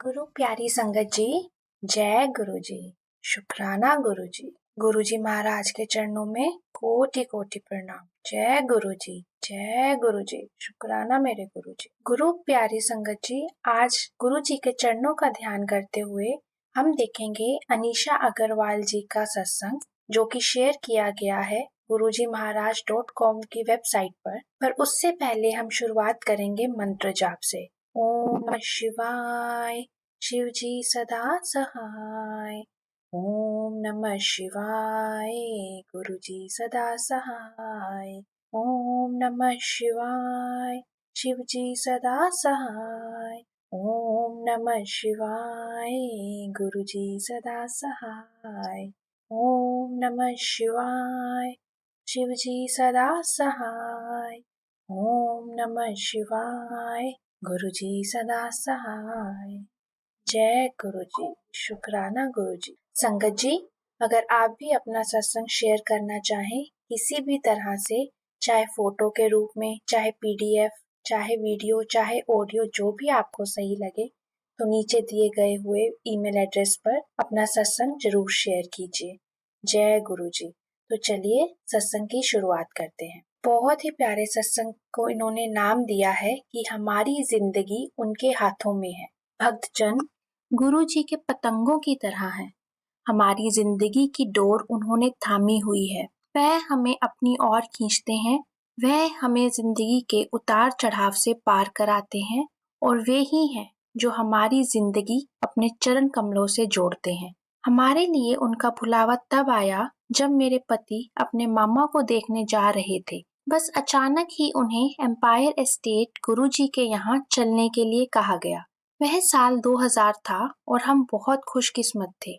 गुरु प्यारी संगत जी, जय गुरु जी। शुक्राना गुरु जी। गुरु जी महाराज के चरणों में कोटि कोटि प्रणाम। जय गुरु जी, जय गुरु जी। शुक्राना मेरे गुरु जी। गुरु प्यारी संगत जी, आज गुरु जी के चरणों का ध्यान करते हुए हम देखेंगे अनीशा अग्रवाल जी का सत्संग, जो कि शेयर किया गया है gurujimaharaj.com की वेबसाइट पर उससे पहले हम शुरुआत करेंगे मंत्र जाप से। ओम नमः शिवाय, शिव जी सदा सहाय। ओम नमः शिवाय, गुरु जी सदा सहाय। ओम नमः शिवाय, शिव जी सदा सहाय। ओम नमः शिवाय, गुरु जी सदा सहाय। ओम नमः शिवाय, शिव जी सदा सहाय। ओम नमः शिवाय, गुरु जी सदा सहाय। जय गुरु जी। शुक्राना गुरु जी। संगत जी, अगर आप भी अपना सत्संग शेयर करना चाहें किसी भी तरह से, चाहे फोटो के रूप में, चाहे पीडीएफ, चाहे वीडियो, चाहे ऑडियो, जो भी आपको सही लगे, तो नीचे दिए गए हुए ईमेल एड्रेस पर अपना सत्संग जरूर शेयर कीजिए। जय गुरु जी। तो चलिए सत्संग की शुरुआत करते हैं। बहुत ही प्यारे सत्संग को इन्होंने नाम दिया है कि हमारी जिंदगी उनके हाथों में है। भक्तजन गुरु जी के पतंगों की तरह हैं। हमारी जिंदगी की डोर उन्होंने थामी हुई है। वह हमें अपनी ओर खींचते हैं। वह हमें जिंदगी के उतार चढ़ाव से पार कराते हैं और वे ही हैं जो हमारी जिंदगी अपने चरण कमलों से जोड़ते हैं। हमारे लिए उनका बुलावा तब आया जब मेरे पति अपने मामा को देखने जा रहे थे। बस अचानक ही उन्हें एम्पायर एस्टेट गुरुजी के यहाँ चलने के लिए कहा गया। वह साल 2000 था और हम बहुत खुशकिस्मत थे।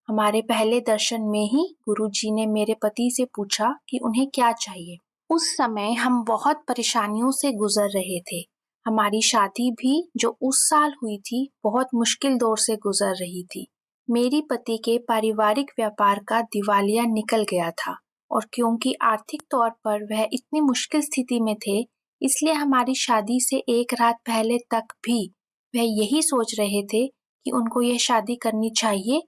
हमारे पहले दर्शन में ही गुरुजी ने मेरे पति से पूछा कि उन्हें क्या चाहिए। उस समय हम बहुत परेशानियों से गुजर रहे थे। हमारी शादी भी जो उस साल हुई थी, बहुत मुश्किल दौर से गुजर रही थी। मेरी पति के पारिवारिक व्यापार का दिवालिया निकल गया था और क्योंकि आर्थिक तौर पर वह इतनी मुश्किल स्थिति में थे, इसलिए हमारी शादी से एक रात पहले तक भी वह यही सोच रहे थे कि उनको यह शादी करनी चाहिए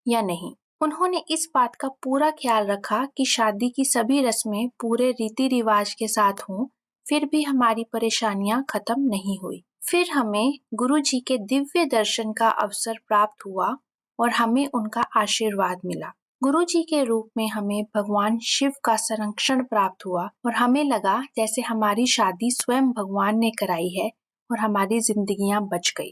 या नहीं। उन्होंने इस बात का पूरा ख्याल रखा कि शादी की सभी रस्में पूरे रीति रिवाज के साथ हों, फिर भी हमारी परेशानियां खत्म नहीं हुई। फिर हमें गुरुजी के दिव्य दर्शन का अवसर प्राप्त हुआ और हमें उनका आशीर्वाद मिला। गुरुजी के रूप में हमें भगवान शिव का संरक्षण प्राप्त हुआ और हमें लगा जैसे हमारी शादी स्वयं भगवान ने कराई है और हमारी जिंदगियां बच गई।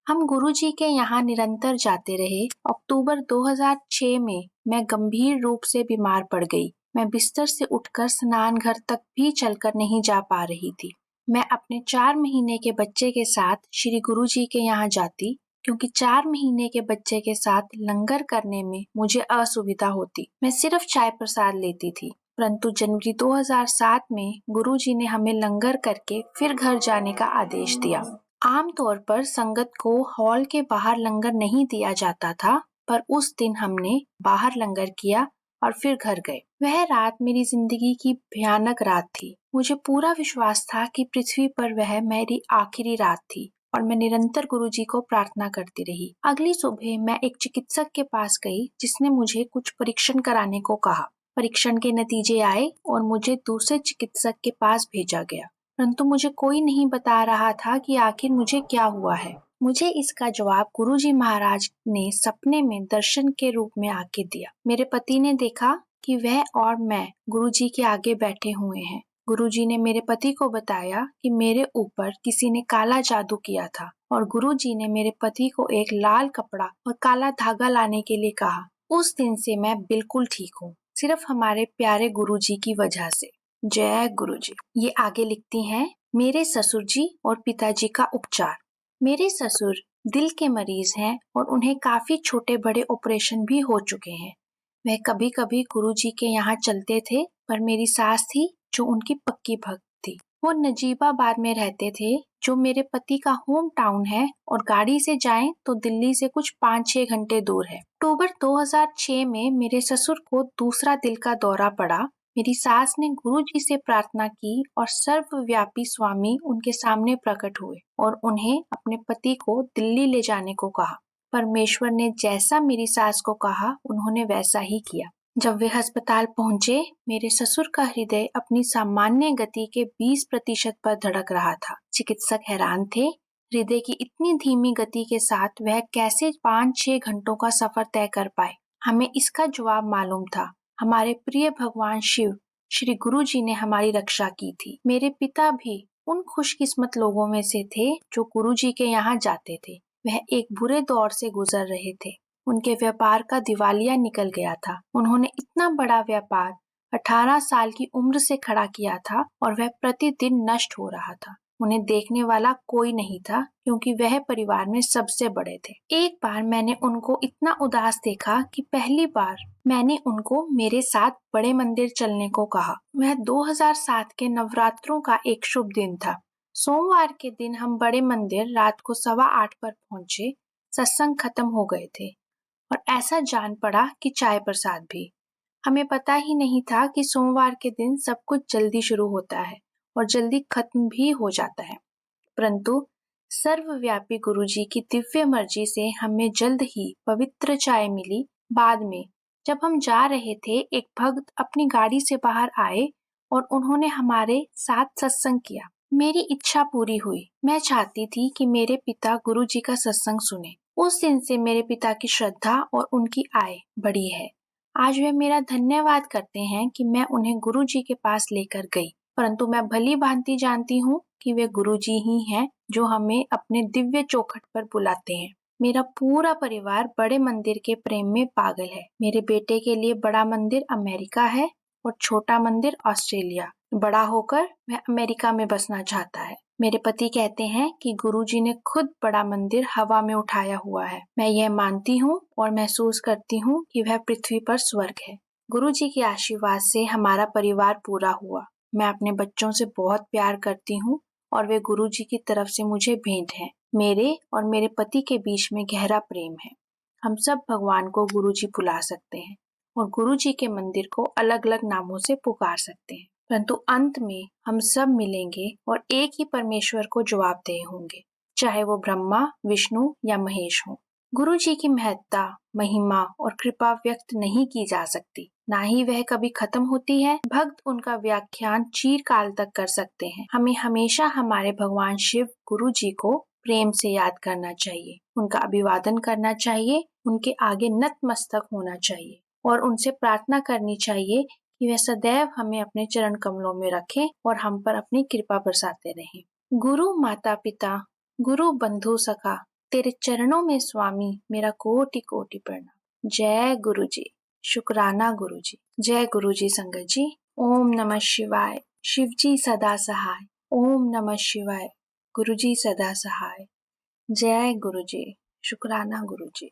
हम गुरुजी के यहाँ निरंतर जाते रहे। अक्टूबर 2006 में मैं गंभीर रूप से बीमार पड़ गई। मैं बिस्तर से उठकर स्नान घर तक भी चलकर नहीं जा पा रही थी। मैं अपने 4 महीने के बच्चे के साथ श्री गुरुजी के यहाँ जाती, क्योंकि 4 महीने के बच्चे के साथ लंगर करने में मुझे असुविधा होती। मैं सिर्फ चाय प्रसाद लेती थी। परंतु जनवरी 2007 में गुरुजी ने हमें लंगर करके फिर घर जाने का आदेश दिया। आमतौर पर संगत को हॉल के बाहर लंगर नहीं दिया जाता था, पर उस दिन हमने बाहर लंगर किया और फिर घर गए। वह रात मेरी जिंदगी की भयानक रात थी। मुझे पूरा विश्वास था कि पृथ्वी पर वह मेरी आखिरी रात थी और मैं निरंतर गुरुजी को प्रार्थना करती रही। अगली सुबह मैं एक चिकित्सक के पास गई, जिसने मुझे कुछ परीक्षण कराने को कहा। परीक्षण के नतीजे आए और मुझे दूसरे चिकित्सक के पास भेजा गया, परंतु मुझे कोई नहीं बता रहा था कि आखिर मुझे क्या हुआ है। मुझे इसका जवाब गुरुजी महाराज ने सपने में दर्शन के रूप में आके दिया। मेरे पति ने देखा कि वह और मैं गुरुजी के आगे बैठे हुए हैं। गुरुजी ने मेरे पति को बताया कि मेरे ऊपर किसी ने काला जादू किया था और गुरुजी ने मेरे पति को एक लाल कपड़ा और काला धागा लाने के लिए कहा। उस दिन से मैं बिल्कुल ठीक हूँ, सिर्फ हमारे प्यारे गुरुजी की वजह से। जय गुरुजी। ये आगे लिखती हैं, मेरे ससुर जी और पिताजी का उपचार। मेरे ससुर दिल के मरीज हैं और उन्हें काफी छोटे बड़े ऑपरेशन भी हो चुके हैं। वह कभी कभी गुरुजी के यहाँ चलते थे, पर मेरी सास थी जो उनकी पक्की भक्त थी। वो नजीबाबाद में रहते थे, जो मेरे पति का होम टाउन है और गाड़ी से जाएं तो दिल्ली से कुछ 5-6 घंटे दूर है। अक्टूबर 2006 में मेरे ससुर को दूसरा दिल का दौरा पड़ा। मेरी सास ने गुरुजी से प्रार्थना की और सर्वव्यापी स्वामी उनके सामने प्रकट हुए और उन्हें अपने पति को दिल्ली ले जाने को कहा। परमेश्वर ने जैसा मेरी सास को कहा उन्होंने वैसा ही किया। जब वे अस्पताल पहुंचे, मेरे ससुर का हृदय अपनी सामान्य गति के 20% पर धड़क रहा था। चिकित्सक हैरान थे, हृदय की इतनी धीमी गति के साथ वह कैसे 5-6 घंटों का सफर तय कर पाए। हमें इसका जवाब मालूम था। हमारे प्रिय भगवान शिव श्री गुरु जी ने हमारी रक्षा की थी। मेरे पिता भी उन खुशकिस्मत लोगों में से थे जो गुरु जी के यहाँ जाते थे। वह एक बुरे दौर से गुजर रहे थे। उनके व्यापार का दिवालिया निकल गया था। उन्होंने इतना बड़ा व्यापार 18 साल की उम्र से खड़ा किया था और वह प्रतिदिन नष्ट हो रहा था। उन्हें देखने वाला कोई नहीं था क्योंकि वह परिवार में सबसे बड़े थे। एक बार मैंने उनको इतना उदास देखा कि पहली बार मैंने उनको मेरे साथ बड़े मंदिर चलने को कहा। वह 2007 के नवरात्रों का एक शुभ दिन था। सोमवार के दिन हम बड़े मंदिर रात को 8:15 पर पहुंचे। सत्संग खत्म हो गए थे और ऐसा जान पड़ा कि चाय प्रसाद भी। हमें पता ही नहीं था कि सोमवार के दिन सब कुछ जल्दी शुरू होता है और जल्दी खत्म भी हो जाता है, परंतु सर्वव्यापी गुरुजी की दिव्य मर्जी से हमें जल्द ही पवित्र चाय मिली। बाद में जब हम जा रहे थे, एक भक्त अपनी गाड़ी से बाहर आए और उन्होंने हमारे साथ सत्संग किया। मेरी इच्छा पूरी हुई। मैं चाहती थी कि मेरे पिता गुरुजी का सत्संग सुने। उस दिन से मेरे पिता की श्रद्धा और उनकी आय बढ़ी है। आज वे मेरा धन्यवाद करते हैं कि मैं उन्हें गुरुजी के पास लेकर गई, परंतु मैं भली भांति जानती हूँ कि वे गुरुजी ही हैं जो हमें अपने दिव्य चौखट पर बुलाते हैं। मेरा पूरा परिवार बड़े मंदिर के प्रेम में पागल है। मेरे बेटे के लिए बड़ा मंदिर अमेरिका है और छोटा मंदिर ऑस्ट्रेलिया। बड़ा होकर वह अमेरिका में बसना चाहता है। मेरे पति कहते हैं कि गुरुजी ने खुद बड़ा मंदिर हवा में उठाया हुआ है। मैं यह मानती हूँ और महसूस करती हूँ कि वह पृथ्वी पर स्वर्ग है। गुरुजी के आशीर्वाद से हमारा परिवार पूरा हुआ। मैं अपने बच्चों से बहुत प्यार करती हूँ और वे गुरुजी की तरफ से मुझे भेंट है। मेरे और मेरे पति के बीच में गहरा प्रेम है। हम सब भगवान को गुरुजी बुला सकते हैं और गुरुजी के मंदिर को अलग अलग नामों से पुकार सकते हैं, परंतु अंत में हम सब मिलेंगे और एक ही परमेश्वर को जवाबदेह होंगे, चाहे वो ब्रह्मा, विष्णु या महेश हो। गुरुजी की महत्ता, महिमा और कृपा व्यक्त नहीं की जा सकती, ना ही वह कभी खत्म होती है। भक्त उनका व्याख्यान चिरकाल तक कर सकते हैं। हमें हमेशा हमारे भगवान शिव गुरुजी को प्रेम से याद करना चाहिए, उनका अभिवादन करना चाहिए, उनके आगे नतमस्तक होना चाहिए और उनसे प्रार्थना करनी चाहिए कि वह सदैव हमें अपने चरण कमलों में रखें और हम पर अपनी कृपा बरसाते रहें। गुरु माता पिता, गुरु बंधु सखा, तेरे चरणों में स्वामी मेरा कोटि कोटि प्रणाम। जय गुरु जी। शुक्राना गुरु जी। जय गुरु जी। संगत जी, ओम नमः शिवाय। शिव जी सदा सहाय। ओम नमः शिवाय। गुरु जी सदा सहाय। जय गुरु जी। शुक्राना गुरु जी।